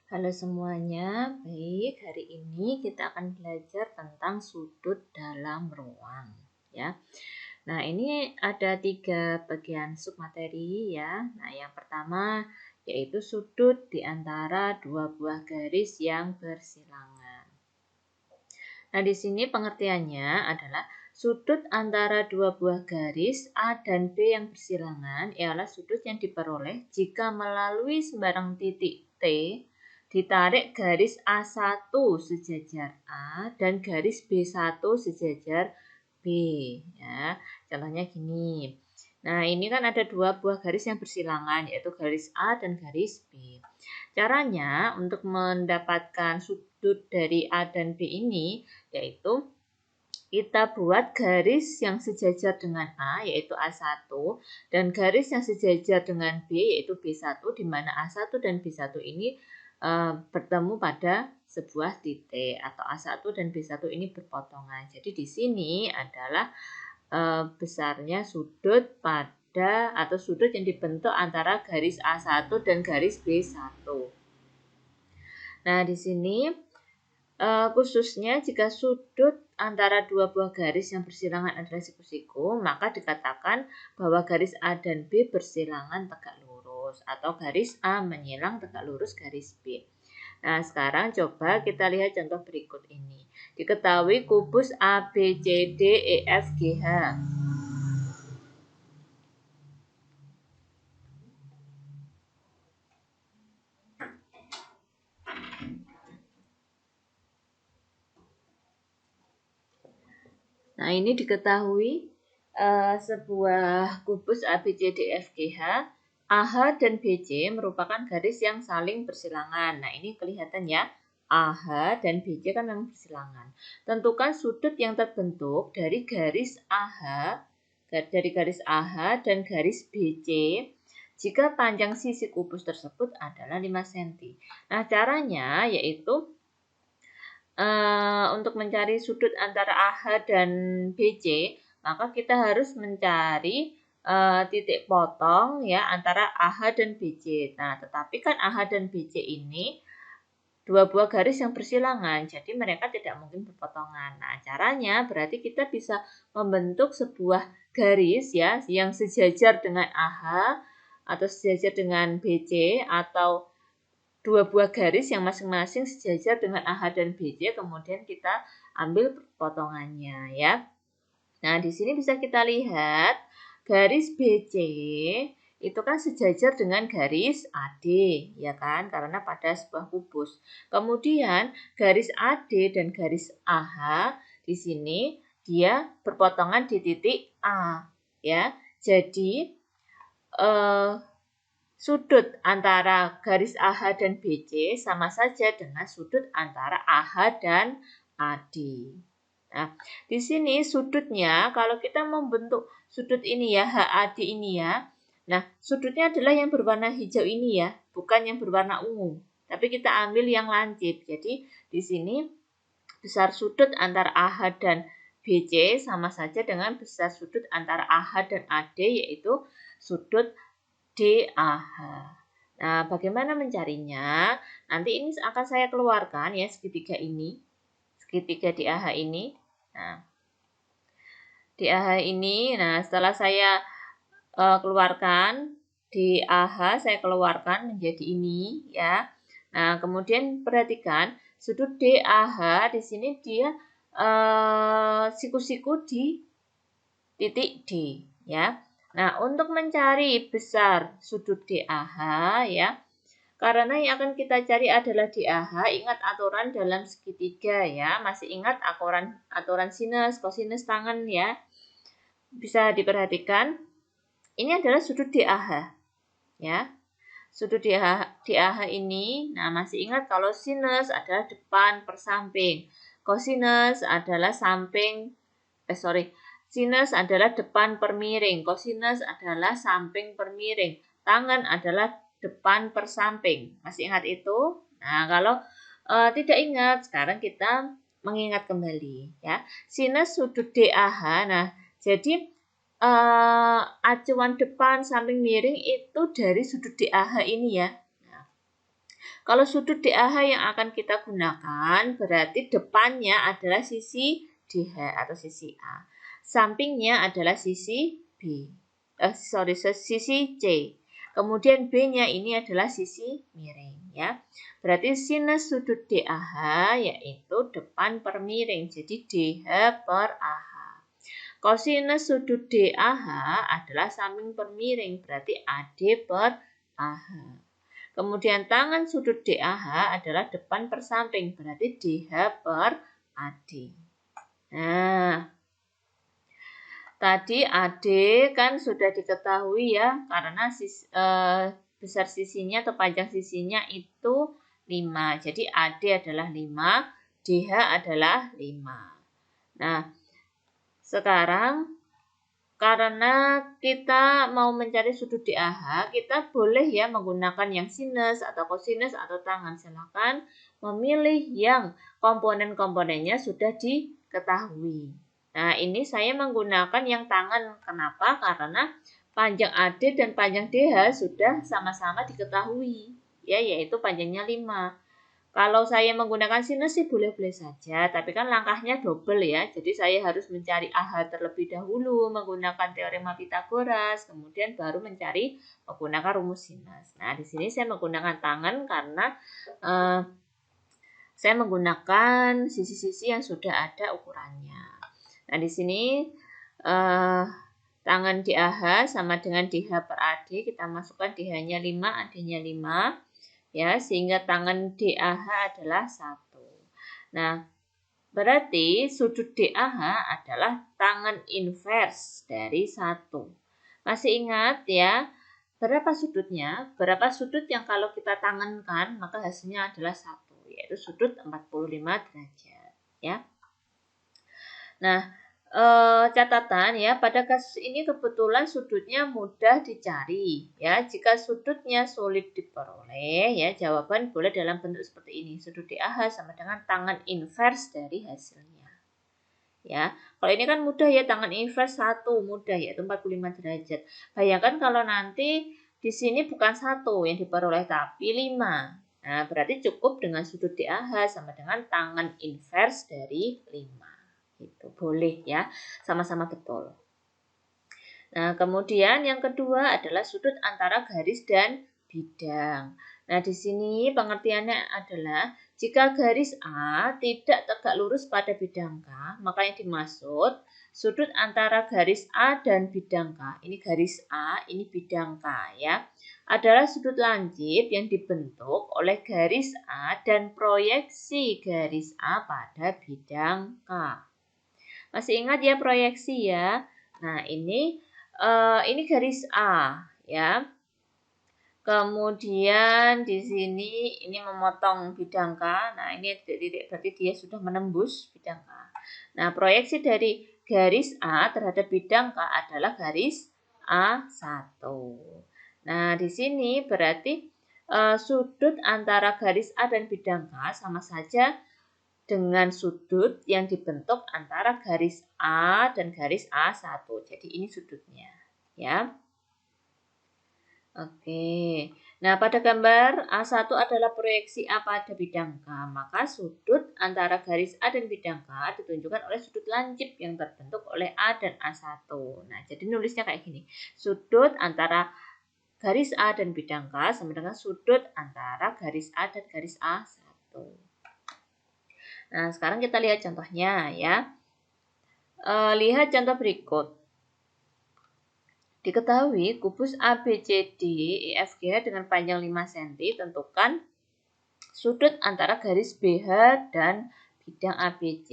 Halo semuanya, baik, hari ini kita akan belajar tentang sudut dalam ruang ya. Nah, ini ada 3 bagian submateri ya. Nah, yang pertama yaitu sudut di antara 2 buah garis yang bersilangan. Nah, di sini pengertiannya adalah sudut antara 2 buah garis A dan B yang bersilangan ialah sudut yang diperoleh jika melalui sembarang titik T ditarik garis A1 sejajar A dan garis B1 sejajar B ya. Contohnya gini. Nah, ini kan ada 2 buah garis yang bersilangan yaitu garis A dan garis B. Caranya untuk mendapatkan sudut dari A dan B ini yaitu kita buat garis yang sejajar dengan A yaitu A1 dan garis yang sejajar dengan B yaitu B1 di mana A1 dan B1 ini bertemu pada sebuah titik atau A1 dan B1 ini berpotongan. Jadi di sini adalah besarnya sudut pada atau sudut yang dibentuk antara garis A1 dan garis B1. Nah, di sini khususnya jika sudut antara 2 buah garis yang bersilangan adalah siku-siku, maka dikatakan bahwa garis A dan B bersilangan tegak lurus atau garis A menyilang tegak lurus garis B. Nah, sekarang coba kita lihat contoh berikut ini. Diketahui kubus A, B, C, D, E, F, G, H. Nah, ini diketahui sebuah kubus A, B, C, D, F, G, H. AH dan BC merupakan garis yang saling bersilangan. Nah, ini kelihatan ya. AH dan BC kan memang bersilangan. Tentukan sudut yang terbentuk dari garis AH, dan garis BC jika panjang sisi kubus tersebut adalah 5 cm. Nah, caranya yaitu untuk mencari sudut antara AH dan BC, maka kita harus mencari titik potong ya antara AH dan BC. Nah, tetapi kan AH dan BC ini 2 buah garis yang bersilangan, jadi mereka tidak mungkin berpotongan. Nah, caranya berarti kita bisa membentuk sebuah garis ya yang sejajar dengan AH atau sejajar dengan BC atau 2 buah garis yang masing-masing sejajar dengan AH dan BC, kemudian kita ambil potongannya ya. Nah, di sini bisa kita lihat garis BC itu kan sejajar dengan garis AD, ya kan? Karena pada sebuah kubus. Kemudian garis AD dan garis AH di sini dia berpotongan di titik A, ya. Jadi sudut antara garis AH dan BC sama saja dengan sudut antara AH dan AD. Nah, di sini sudutnya kalau kita membentuk sudut ini ya, HAD ini ya. Nah, sudutnya adalah yang berwarna hijau ini ya, bukan yang berwarna ungu. Tapi kita ambil yang lancip. Jadi, di sini besar sudut antara AH dan BC sama saja dengan besar sudut antara AH dan AD yaitu sudut DAH. Nah, bagaimana mencarinya? Nanti ini akan saya keluarkan ya segitiga ini. Segitiga DAH ini. Nah, DAH ini, nah setelah saya keluarkan DAH, saya keluarkan menjadi ini ya. Nah, kemudian perhatikan sudut DAH di sini dia siku-siku di titik D ya. Nah, untuk mencari besar sudut DAH ya, karena yang akan kita cari adalah DAH, ingat aturan dalam segitiga ya. Masih ingat aturan sinus, kosinus tangen ya. Bisa diperhatikan. Ini adalah sudut DAH ya. Sudut DAH ini, nah masih ingat kalau sinus adalah depan per samping. Kosinus adalah sinus adalah depan per miring. Kosinus adalah samping per miring. Tangen adalah depan per samping. Masih ingat itu? Nah, kalau tidak ingat, sekarang kita mengingat kembali ya. Sinus sudut DAH. Nah, jadi acuan depan samping miring itu dari sudut DAH ini ya. Nah, Kalau sudut DAH yang akan kita gunakan berarti depannya adalah sisi DH atau sisi A. Sampingnya adalah sisi B. Sisi C. Kemudian B-nya ini adalah sisi miring ya. Berarti sinus sudut DAH yaitu depan per miring. Jadi DH per AH. Kosinus sudut DAH adalah samping per miring. Berarti AD per AH. Kemudian tangan sudut DAH adalah depan per samping, berarti DH per AD. Nah, tadi AD kan sudah diketahui ya, karena besar sisinya atau panjang sisinya itu 5. Jadi AD adalah 5, DH adalah 5. Nah, sekarang karena kita mau mencari sudut DAH, kita boleh ya menggunakan yang sinus atau kosinus atau tangan. Silakan memilih yang komponen-komponennya sudah diketahui. Nah, ini saya menggunakan yang tangan. Kenapa? Karena panjang AD dan panjang DH sudah sama-sama diketahui, ya, yaitu panjangnya 5. Kalau saya menggunakan sinus sih boleh-boleh saja, tapi kan langkahnya double ya. Jadi saya harus mencari AH terlebih dahulu menggunakan teorema Pythagoras, kemudian baru mencari menggunakan rumus sinus. Nah, di sini saya menggunakan tangan karena saya menggunakan sisi-sisi yang sudah ada ukurannya. Nah, di sini tangan DAH sama dengan DH per AD, kita masukkan DH-nya 5, AD-nya 5. Ya, sehingga tangan DAH adalah 1. Nah, berarti sudut DAH adalah tangan invers dari 1. Masih ingat ya, berapa sudutnya? Berapa sudut yang kalau kita tangankan, maka hasilnya adalah 1, yaitu sudut 45 derajat. Ya. Nah, catatan ya, pada kasus ini kebetulan sudutnya mudah dicari ya. Jika sudutnya sulit diperoleh ya, jawaban boleh dalam bentuk seperti ini. Sudut DAH sama dengan tangan invers dari hasilnya. Ya, kalau ini kan mudah ya, tangan invers 1 mudah yaitu 45 derajat. Bayangkan kalau nanti di sini bukan 1 yang diperoleh tapi 5. Nah, berarti cukup dengan sudut DAH sama dengan tangan invers dari 5. Itu boleh ya, sama-sama betul. Nah, kemudian yang kedua adalah sudut antara garis dan bidang. Nah, di sini pengertiannya adalah jika garis A tidak tegak lurus pada bidang K, maka yang dimaksud sudut antara garis A dan bidang K, ini garis A, ini bidang K ya, adalah sudut lancip yang dibentuk oleh garis A dan proyeksi garis A pada bidang K. Masih ingat ya proyeksi ya. Nah, ini garis A ya. Kemudian di sini ini memotong bidang K. Nah, ini titik berarti dia sudah menembus bidang K. Nah, proyeksi dari garis A terhadap bidang K adalah garis A1. Nah, di sini berarti sudut antara garis A dan bidang K sama saja dengan sudut yang dibentuk antara garis A dan garis A1. Jadi ini sudutnya, ya. Oke. Nah, pada gambar A1 adalah proyeksi A pada bidang K, maka sudut antara garis A dan bidang K ditunjukkan oleh sudut lancip yang terbentuk oleh A dan A1. Nah, jadi nulisnya kayak gini. Sudut antara garis A dan bidang K sama dengan sudut antara garis A dan garis A1. Nah, sekarang kita lihat contohnya ya. Lihat contoh berikut. Diketahui kubus ABCD EFGH dengan panjang 5 cm, tentukan sudut antara garis BH dan bidang ABC.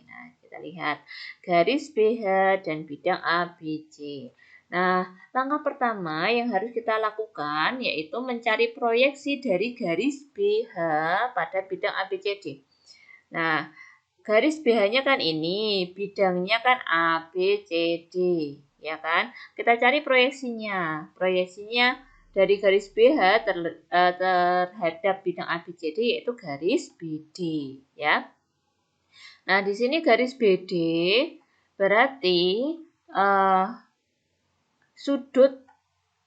Nah, kita lihat garis BH dan bidang ABC. Nah, langkah pertama yang harus kita lakukan yaitu mencari proyeksi dari garis BH pada bidang ABCD. Nah, garis BH-nya kan ini, bidangnya kan A, B, C, D, ya kan? Kita cari proyeksinya. Proyeksinya dari garis BH terhadap bidang A, B, C, D yaitu garis BD, ya. Nah, di sini garis BD berarti sudut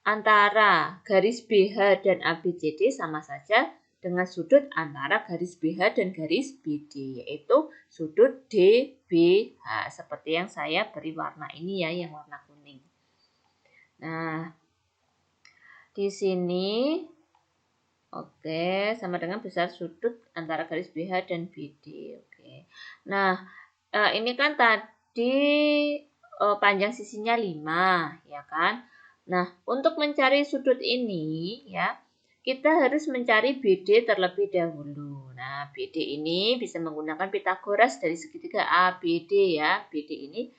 antara garis BH dan ABCD sama saja dengan sudut antara garis BH dan garis BD, yaitu sudut DBH, seperti yang saya beri warna ini ya, yang warna kuning. Nah, di sini oke, sama dengan besar sudut antara garis BH dan BD. Oke. Nah, ini kan tadi panjang sisinya 5, ya kan? Nah, untuk mencari sudut ini ya, kita harus mencari BD terlebih dahulu. Nah, BD ini bisa menggunakan Pitagoras dari segitiga ABD ya. BD ini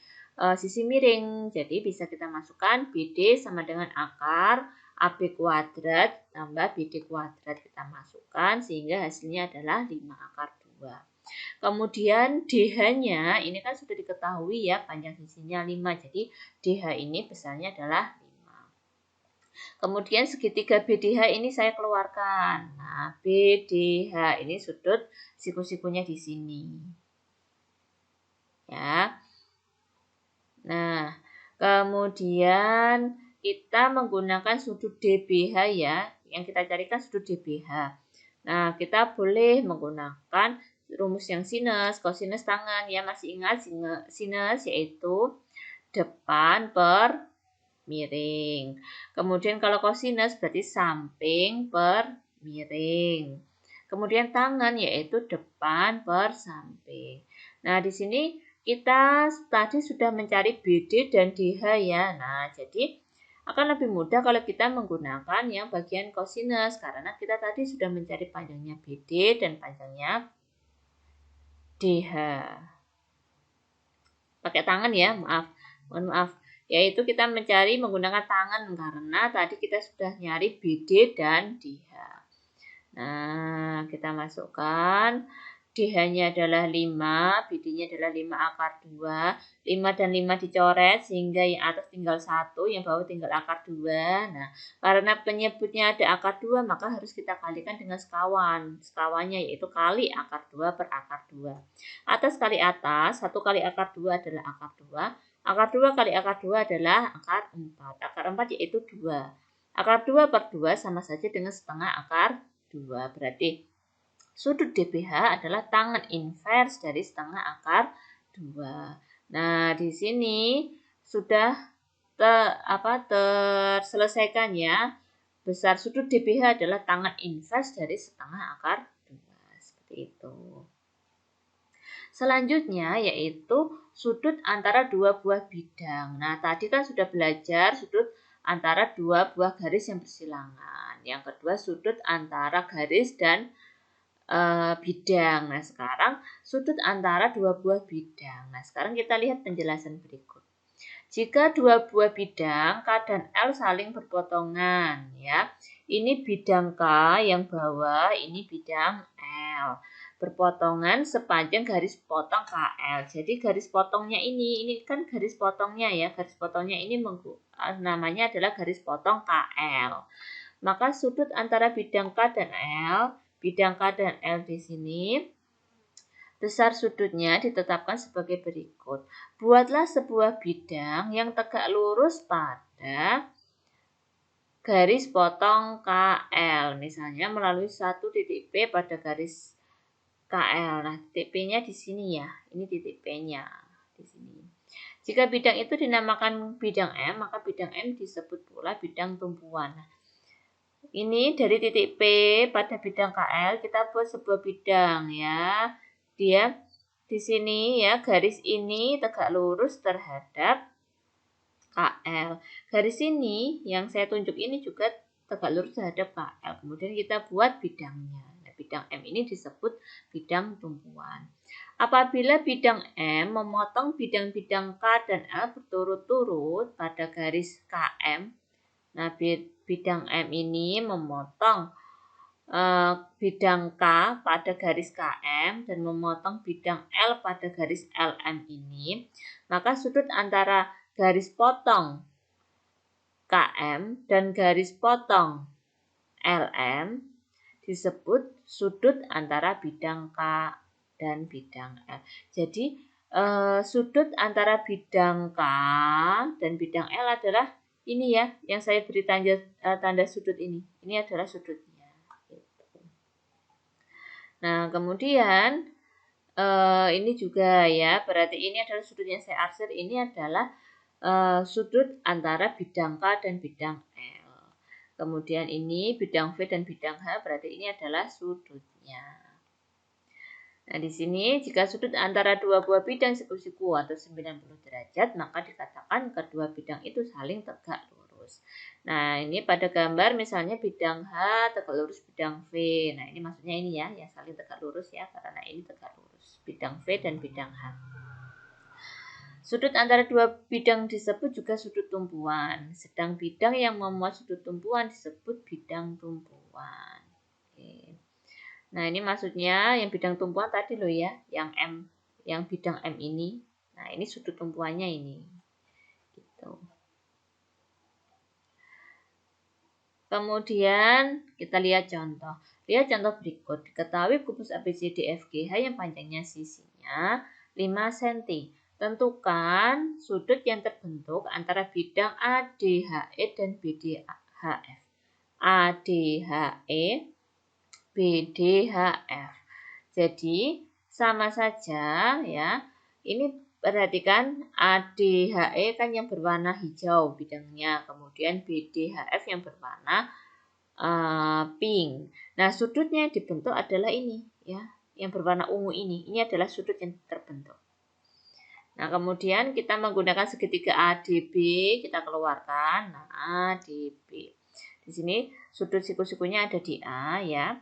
sisi miring, jadi bisa kita masukkan BD sama dengan akar AB kuadrat tambah BD kuadrat kita masukkan sehingga hasilnya adalah 5 akar 2. Kemudian DH-nya ini kan sudah diketahui ya, panjang sisinya 5. Jadi DH ini besarnya adalah 5. Kemudian segitiga BDH ini saya keluarkan. Nah, BDH ini sudut siku-sikunya di sini. Ya. Nah, kemudian kita menggunakan sudut DBH ya, yang kita carikan sudut DBH. Nah, kita boleh menggunakan rumus yang sinus, kosinus tangan ya, masih ingat sinus yaitu depan per miring. Kemudian kalau kosinus berarti samping per miring. Kemudian tangan yaitu depan per samping. Nah, di sini kita tadi sudah mencari BD dan DH ya. Nah, jadi akan lebih mudah kalau kita menggunakan yang bagian kosinus karena kita tadi sudah mencari panjangnya BD dan panjangnya DH. Pakai tangan ya, maaf. Mohon maaf. Yaitu kita mencari menggunakan tangan karena tadi kita sudah nyari BD dan DH. Nah, kita masukkan. DH-nya adalah 5, BD-nya adalah 5 akar 2. 5 dan 5 dicoret sehingga yang atas tinggal 1, yang bawah tinggal akar 2. Nah, karena penyebutnya ada akar 2, maka harus kita kalikan dengan sekawan. Sekawannya yaitu kali akar 2 per akar 2. Atas kali atas, 1 kali akar 2 adalah akar 2. Akar 2 kali akar 2 adalah akar 4. Akar 4 yaitu 2. Akar 2 per 2 sama saja dengan setengah akar 2. Berarti sudut DBH adalah tangan invers dari setengah akar 2. Nah, di sini sudah terselesaikan ya. Besar sudut DBH adalah tangan invers dari setengah akar 2. Seperti itu. Selanjutnya yaitu sudut antara dua buah bidang. Nah, tadi kan sudah belajar sudut antara dua buah garis yang bersilangan. Yang kedua sudut antara garis dan bidang. Nah, sekarang sudut antara dua buah bidang. Nah, sekarang kita lihat penjelasan berikut. Jika dua buah bidang K dan L saling berpotongan, ya. Ini bidang K yang bawah, ini bidang L. Berpotongan sepanjang garis potong KL. Jadi garis potongnya ini kan garis potongnya ya. Garis potongnya ini namanya adalah garis potong KL. Maka sudut antara bidang K dan L, bidang K dan L di sini, besar sudutnya ditetapkan sebagai berikut. Buatlah sebuah bidang yang tegak lurus pada garis potong KL. Misalnya melalui satu titik P pada garis KL. Nah, titik P-nya di sini ya. Ini titik P-nya di sini. Jika bidang itu dinamakan bidang M, maka bidang M disebut pula bidang tumpuan. Nah, ini dari titik P pada bidang KL kita buat sebuah bidang ya. Dia di sini ya, garis ini tegak lurus terhadap KL. Garis ini yang saya tunjuk ini juga tegak lurus terhadap KL. Kemudian kita buat bidangnya. Nah, bidang M ini disebut bidang tumpuan. Apabila bidang M memotong bidang-bidang K dan L berturut-turut pada garis KM, nah, bidang M ini memotong bidang K pada garis KM dan memotong bidang L pada garis LM ini, maka sudut antara garis potong KM dan garis potong LM disebut sudut antara bidang K dan bidang L. Jadi sudut antara bidang K dan bidang L adalah ini ya, yang saya beri tanda sudut ini. Ini adalah sudutnya. Nah, kemudian ini juga ya, berarti ini adalah sudut yang saya arsir, ini adalah sudut antara bidang K dan bidang L. Kemudian ini bidang V dan bidang H, berarti ini adalah sudutnya. Nah, di sini jika sudut antara dua buah bidang siku-siku atau 90 derajat, maka dikatakan kedua bidang itu saling tegak lurus. Nah, ini pada gambar misalnya bidang H tegak lurus bidang V. Nah, ini maksudnya ini ya, yang saling tegak lurus ya, karena ini tegak lurus. Bidang V dan bidang H. Sudut antara dua bidang disebut juga sudut tumpuan. Sedang bidang yang memuat sudut tumpuan disebut bidang tumpuan. Oke. Nah, ini maksudnya yang bidang tumpuan tadi loh ya, yang M, yang bidang M ini. Nah, ini sudut tumpuannya ini. Gitu. Kemudian kita lihat contoh. Lihat contoh berikut. Diketahui kubus ABCDFGH yang panjangnya sisinya 5 cm. Tentukan sudut yang terbentuk antara bidang ADHE dan BDHF. ADHE, BDHF. Jadi sama saja ya. Ini perhatikan ADHE kan yang berwarna hijau bidangnya, kemudian BDHF yang berwarna pink. Nah, sudutnya yang dibentuk adalah ini ya, yang berwarna ungu ini. Ini adalah sudut yang terbentuk. Nah, kemudian kita menggunakan segitiga ADB, kita keluarkan. Nah, ADB. Di sini sudut siku-sikunya ada di A ya.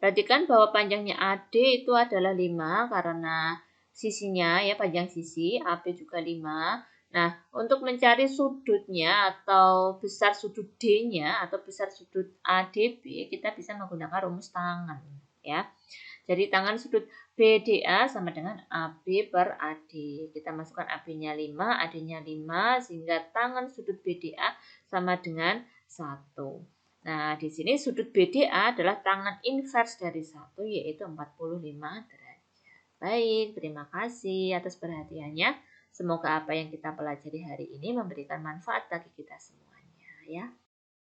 Perhatikan bahwa panjangnya AD itu adalah 5 karena sisinya ya, panjang sisi, AB juga 5. Nah, untuk mencari sudutnya atau besar sudut D-nya atau besar sudut ADB, kita bisa menggunakan rumus tangan ya. Jadi tangan sudut BDA sama dengan AB per AD. Kita masukkan AB-nya 5, AD-nya 5 sehingga tangan sudut BDA sama dengan 1. Nah, di sini sudut BDA adalah tangan inverse dari 1 yaitu 45 derajat. Baik, terima kasih atas perhatiannya. Semoga apa yang kita pelajari hari ini memberikan manfaat bagi kita semuanya ya.